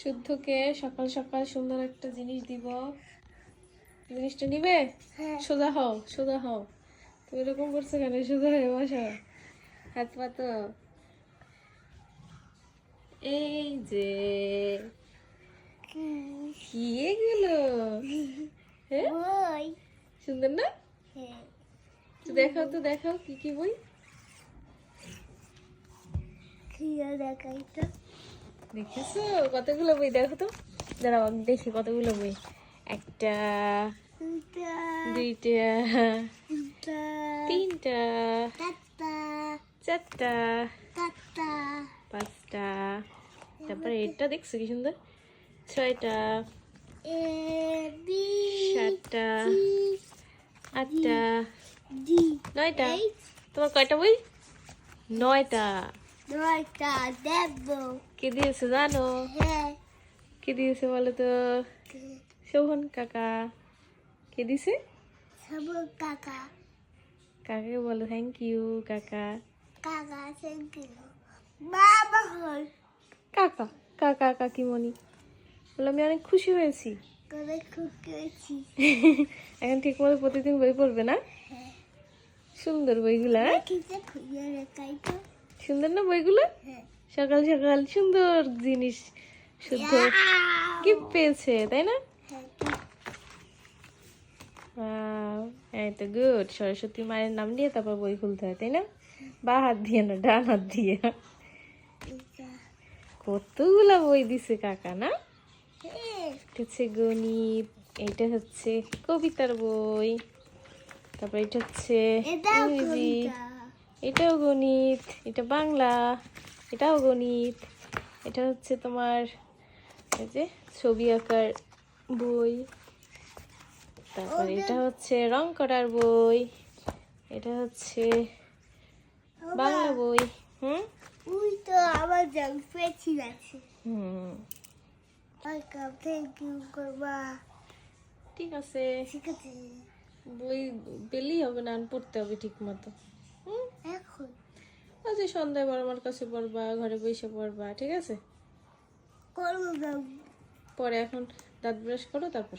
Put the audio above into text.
শুদ্ধকে সকাল সকাল সুন্দর একটা জিনিস দিব। জিনিসটা নিবে? সোজা হও, সোজা হও। তুমি এরকম করছো কেন? সোজা হয়ে বসো, হাত পাতো। এই যে কি এগুলো? হ্যাঁ, সুন্দর না? তো দেখাও, তো দেখাও কি কি বই। দেখাই তো। দেখেছো কতগুলো বই? দেখো তো, দাঁড়াও আমি দেখি কতগুলো বই। একটা, দুইটা, তিনটা, চারটা, পাঁচটা, তারপরে এটা দেখছো কি সুন্দর, ছয়টা, সাতটা, আটটা, নয়টা। তোমার কয়টা বই? নয়টা। কে দিয়েছে জানো? কে দিয়েছে বলো তো? শোভন কাকা। কে দিছে? কাকা। কাকাকে বলো থ্যাংক ইউ কাকা। কাকা থ্যাংক ইউ। বাবা হল কাকা, কাকা কাকিমণি বলে আমি অনেক খুশি হয়েছি। করে খুব করেছি। এখন ঠিক মতো প্রতিদিন বই পড়বে না? সুন্দর বইগুলা। সুন্দর না বইগুলো? সকাল সকাল সুন্দর জিনিস শুদ্ধ গিফট পেয়েছে, তাই না? এই তো গুড। সরস্বতী মায়ের নাম দিয়ে তারপর বই খুলতে হয়, তাই না? বা হাত দিয়ে না, ডান হাত দিয়ে। কতগুলা বই দিছে কাকা না? এটা হচ্ছে গণিত, এইটা হচ্ছে কবিতার বই, তারপর এটা হচ্ছে ইংরেজি, এটাও গণিত, এটা বাংলা, এটাও গণিত, এটা হচ্ছে তোমার এই যে ছবি আঁকার বই, তারপর এটা হচ্ছে রং করার বই, এটা হচ্ছে বাংলা বই। ওই তো আমার জাম পেয়েছি আছে। থ্যাংক ইউ করবা। ঠিক আছে, ঠিক আছে। বই পেলেই হবে না, পড়তে হবে ঠিক মতো। এখন আজ সন্ধ্যায় বড় আমার কাছে পড়বা, ঘরে বসে পড়বা, ঠিক আছে? করবো। পরে এখন দাঁত ব্রাশ করো তারপর।